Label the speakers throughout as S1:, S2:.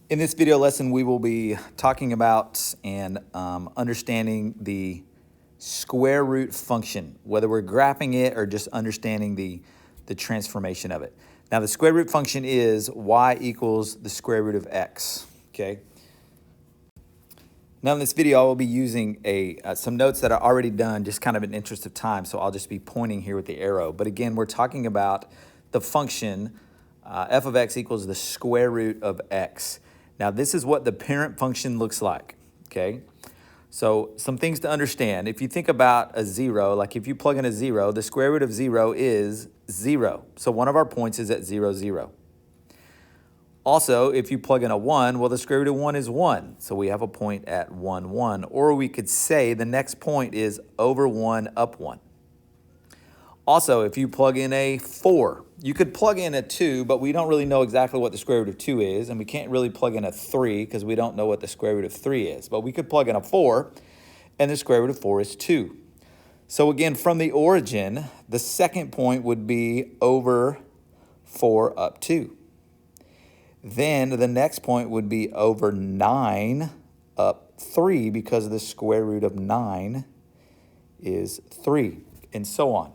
S1: In this video lesson, we will be talking about and understanding the square root function, whether we're graphing it or just understanding the transformation of it. Now, the square root function is y equals the square root of x, okay? Now, in this video, I will be using some notes that are already done, just kind of in interest of time, so I'll just be pointing here with the arrow. But again, we're talking about the function f of x equals the square root of x. Now, this is what the parent function looks like, okay? So some things to understand. If you think about a zero, like if you plug in a zero, the square root of zero is 0. So one of our points is at 0, 0. Also, if you plug in a 1, well, the square root of 1 is 1. So we have a point at 1, 1. Or we could say the next point is over 1, up 1. Also, if you plug in a 4, you could plug in a 2, but we don't really know exactly what the square root of 2 is, and we can't really plug in a 3 because we don't know what the square root of 3 is. But we could plug in a 4, and the square root of 4 is 2. So again, from the origin, the second point would be over 4 up 2. Then the next point would be over 9 up 3 because the square root of 9 is 3, and so on.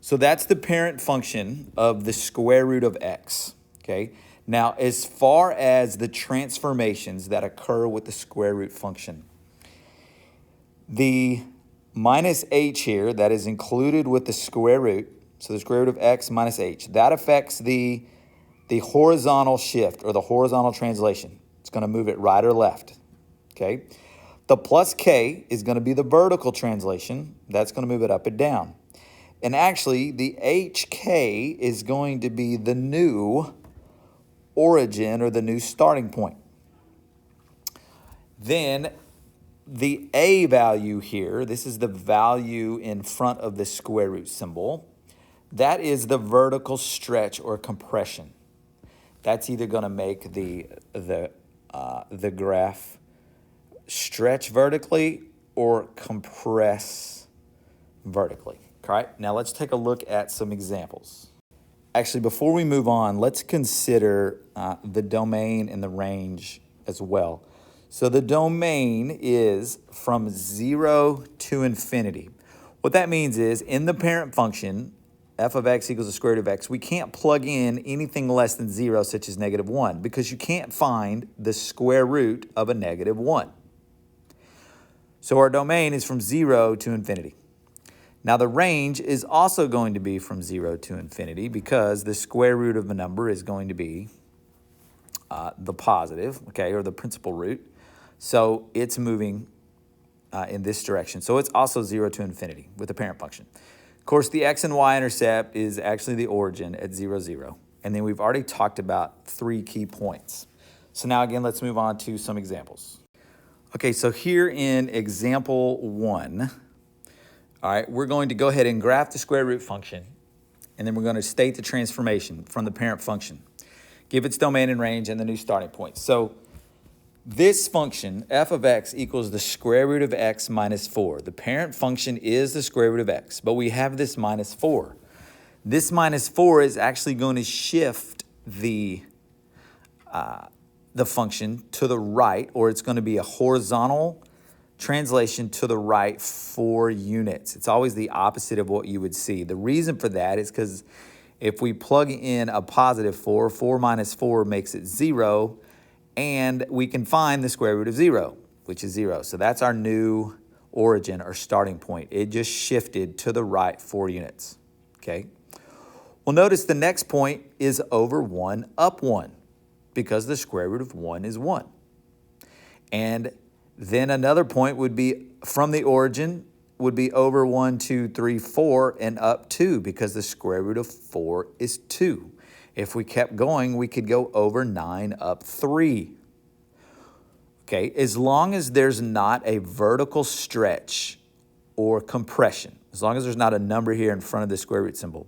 S1: So that's the parent function of the square root of x, okay? Now, as far as the transformations that occur with the square root function, the minus h here that is included with the square root, so the square root of x minus h, that affects the horizontal shift or the horizontal translation. It's going to move it right or left, okay? The plus k is going to be the vertical translation. That's going to move it up and down. And actually, the HK is going to be the new origin or the new starting point. Then the A value here, this is the value in front of the square root symbol. That is the vertical stretch or compression. That's either going to make the graph stretch vertically or compress vertically. All right, now let's take a look at some examples. Actually, before we move on, let's consider the domain and the range as well. So the domain is from 0 to infinity. What that means is in the parent function, f of x equals the square root of x, we can't plug in anything less than 0, such as -1, because you can't find the square root of a -1. So our domain is from 0 to infinity. Now, the range is also going to be from 0 to infinity because the square root of a number is going to be the positive, okay, or the principal root. So it's moving in this direction. So it's also 0 to infinity with the parent function. Of course, the x and y intercept is actually the origin at 0, 0. And then we've already talked about 3 key points. So now, again, let's move on to some examples. Okay, so here in example 1, all right, we're going to go ahead and graph the square root function, and then we're going to state the transformation from the parent function, give its domain and range, and the new starting point. So this function, f of x equals the square root of x minus 4. The parent function is the square root of x, but we have this minus 4. This minus 4 is actually going to shift the function to the right, or it's going to be a horizontal translation to the right 4 units. It's always the opposite of what you would see. The reason for that is because if we plug in a positive 4, 4 minus 4 makes it 0, and we can find the square root of 0, which is 0. So that's our new origin or starting point. It just shifted to the right 4 units, okay? Well, notice the next point is over 1, up 1, because the square root of 1 is 1. And then another point would be from the origin would be over 1, 2, 3, 4, and up 2 because the square root of 4 is 2. If we kept going, we could go over 9 up 3. Okay, as long as there's not a vertical stretch or compression, as long as there's not a number here in front of the square root symbol,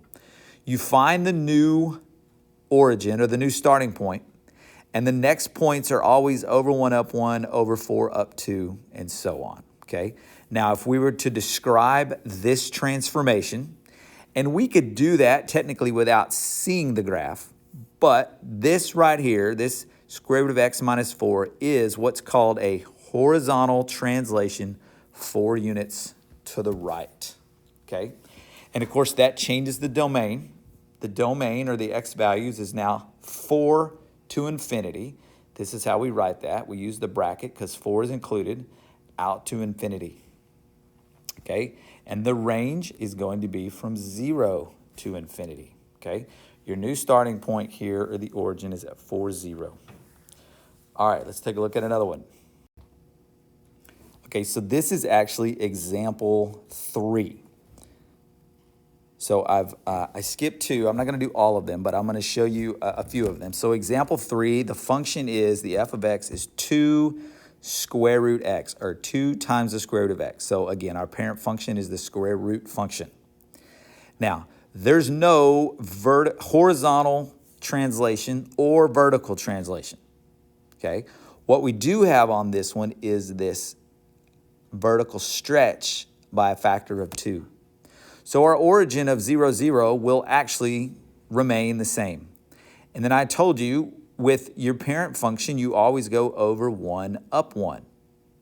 S1: you find the new origin or the new starting point, and the next points are always over 1, up 1, over 4, up 2, and so on, okay? Now, if we were to describe this transformation, and we could do that technically without seeing the graph, but this right here, this square root of x minus 4 is what's called a horizontal translation 4 units to the right, okay? And of course, that changes the domain. The domain, or the x values, is now 4 to infinity. This is how we write that. We use the bracket because 4 is included, out to infinity, okay? And the range is going to be from 0 to infinity, okay? Your new starting point here, or the origin, is at 4, 0. All right, let's take a look at another one. Okay, so this is actually example 3. So I skipped 2. I'm not going to do all of them, but I'm going to show you a few of them. So example 3, the function is, the f of x is 2 square root x, or 2 times the square root of x. So again, our parent function is the square root function. Now, there's no horizontal translation or vertical translation, okay? What we do have on this one is this vertical stretch by a factor of 2. So our origin of 0, 0 will actually remain the same. And then I told you, with your parent function, you always go over 1, up 1.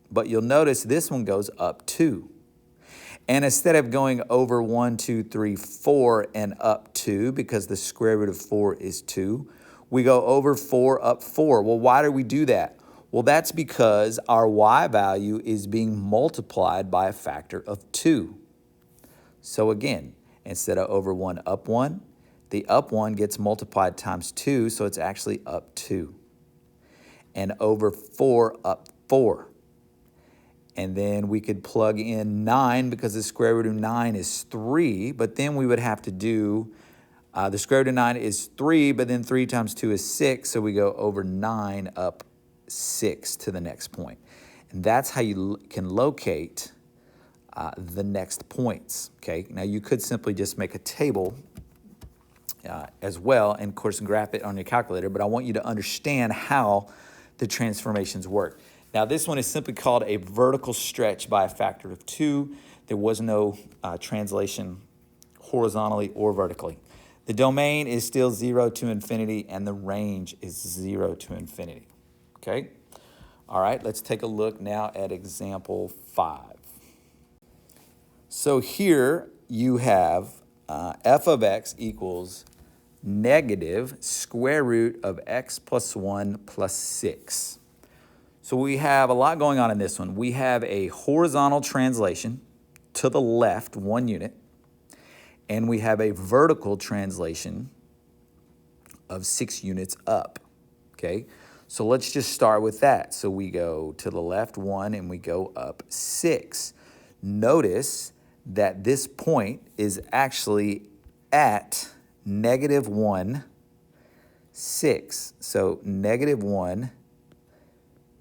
S1: But you'll notice this one goes up 2. And instead of going over 1, 2, 3, 4 and up 2, because the square root of 4 is 2, we go over 4, up 4. Well, why do we do that? Well, that's because our y value is being multiplied by a factor of 2. So again, instead of over 1, up 1, the up 1 gets multiplied times 2, so it's actually up 2. And over 4, up 4. And then we could plug in 9, because the square root of 9 is 3, but then we would have to do, the square root of 9 is 3, but then 3 times 2 is 6, so we go over 9, up 6 to the next point. And that's how you can locate the next points, okay? Now, you could simply just make a table as well, and of course graph it on your calculator, but I want you to understand how the transformations work. Now, this one is simply called a vertical stretch by a factor of 2. There was no translation horizontally or vertically. The domain is still 0 to infinity, and the range is 0 to infinity, okay? All right, let's take a look now at example 5. So here you have f of x equals negative square root of x plus 1 plus 6. So we have a lot going on in this one. We have a horizontal translation to the left, 1 unit, and we have a vertical translation of 6 units up, okay? So let's just start with that. So we go to the left 1 and we go up 6. Notice that this point is actually at negative 1, 6. So negative 1,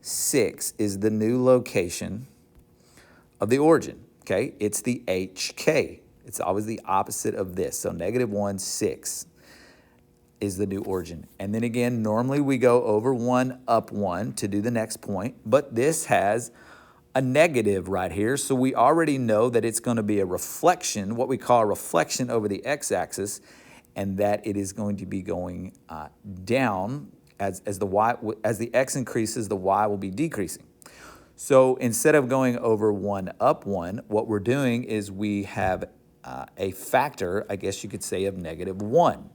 S1: 6 is the new location of the origin, okay? It's the HK. It's always the opposite of this. So negative 1, 6 is the new origin. And then again, normally we go over 1, up 1 to do the next point, but this has a negative right here, so we already know that it's going to be a reflection, what we call a reflection over the x-axis, and that it is going to be going down as the x increases, the y will be decreasing. So instead of going over 1, up 1, what we're doing is we have a factor, I guess you could say, of negative 1.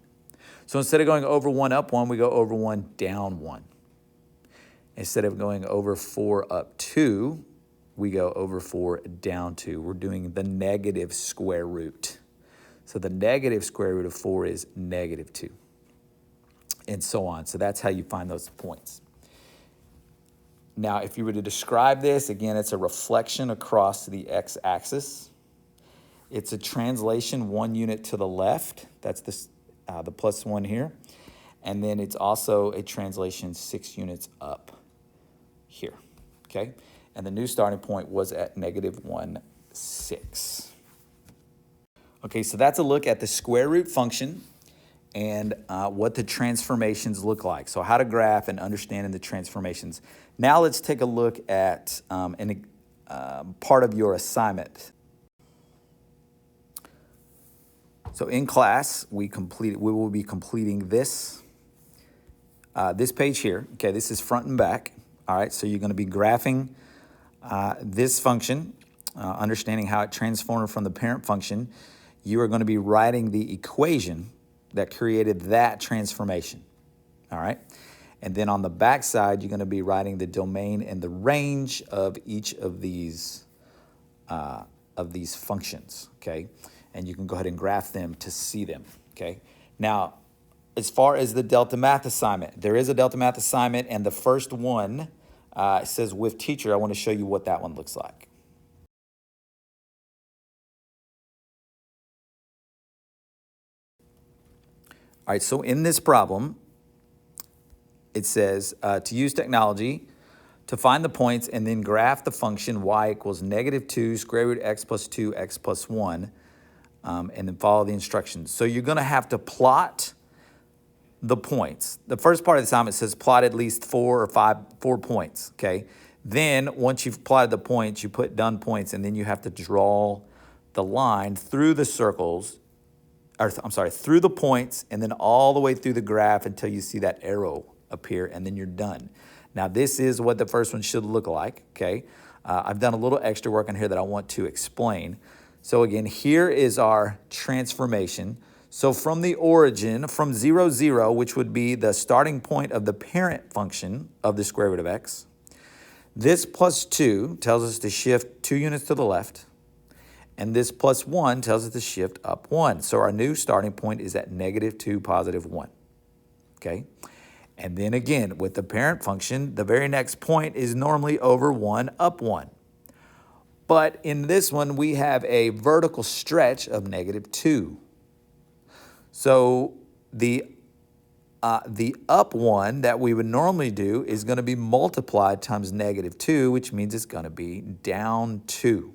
S1: So instead of going over 1, up 1, we go over 1, down 1. Instead of going over 4, up 2, we go over 4, down 2. We're doing the negative square root. So the negative square root of 4 is negative 2, and so on. So that's how you find those points. Now, if you were to describe this, again, it's a reflection across the x-axis. It's a translation 1 unit to the left. That's the plus 1 here. And then it's also a translation 6 units up here, okay? And the new starting point was at negative 1, 6. Okay, so that's a look at the square root function and what the transformations look like. So how to graph and understanding the transformations. Now let's take a look at part of your assignment. So in class, we will be completing this this page here, okay, this is front and back. All right, so you're going to be graphing this function, understanding how it transformed from the parent function. You are going to be writing the equation that created that transformation. All right, and then on the back side, you're going to be writing the domain and the range of each of these functions. Okay, and you can go ahead and graph them to see them. Okay, now as far as the Delta Math assignment, there is a Delta Math assignment, and the first one says with teacher. I want to show you what that one looks like. All right, so in this problem, it says to use technology to find the points and then graph the function y equals -2 square root x plus 2 x plus 1, and then follow the instructions. So you're going to have to plot the points. The first part of the assignment says plot at least 4 points, okay? Then once you've plotted the points, you put done points, and then you have to draw the line through the circles, or I'm sorry, through the points, and then all the way through the graph until you see that arrow appear, and then you're done. Now this is what the first one should look like, okay? I've done a little extra work on here that I want to explain. So again, here is our transformation. So from the origin, from 0, 0, which would be the starting point of the parent function of the square root of x, this plus 2 tells us to shift 2 units to the left, and this plus 1 tells us to shift up 1. So our new starting point is at -2, +1, okay? And then again, with the parent function, the very next point is normally over 1, up 1. But in this one, we have a vertical stretch of -2. So the up 1 that we would normally do is going to be multiplied times -2, which means it's going to be down 2.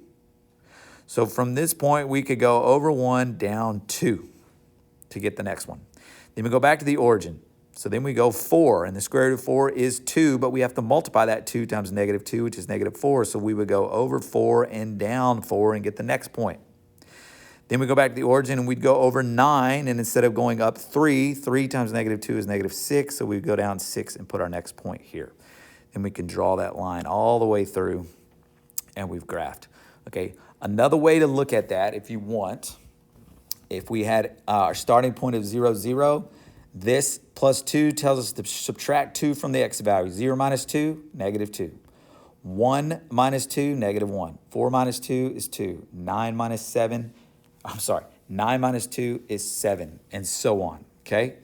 S1: So from this point, we could go over 1, down 2 to get the next one. Then we go back to the origin. So then we go 4, and the square root of 4 is 2, but we have to multiply that 2 times -2, which is -4. So we would go over 4 and down 4 and get the next point. Then we go back to the origin, and we'd go over 9, and instead of going up 3 times -2 is -6, so we'd go down 6 and put our next point here. Then we can draw that line all the way through, and we've graphed. Okay, another way to look at that, if you want, if we had our starting point of 0, 0, this plus 2 tells us to subtract 2 from the x value. 0 minus 2, -2. 1 minus 2, -1. 4 minus 2 is 2. 9 minus 2 is 7, and so on, okay?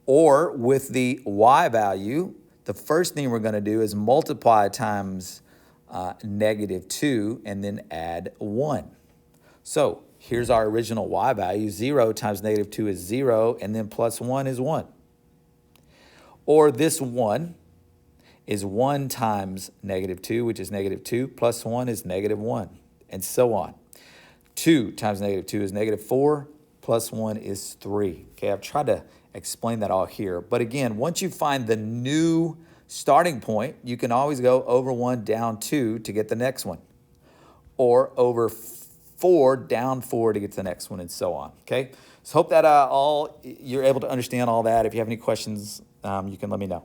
S1: Or with the y value, the first thing we're going to do is multiply times -2 and then add 1. So here's our original y value. 0 times -2 is 0, and then plus 1 is 1. Or this 1 is 1 times -2, which is -2, plus 1 is -1, and so on. 2 times -2 is -4, plus 1 is 3. Okay, I've tried to explain that all here. But again, once you find the new starting point, you can always go over 1, down 2 to get the next one. Or over 4, down 4 to get to the next one, and so on. Okay, so hope that you're able to understand all that. If you have any questions, you can let me know.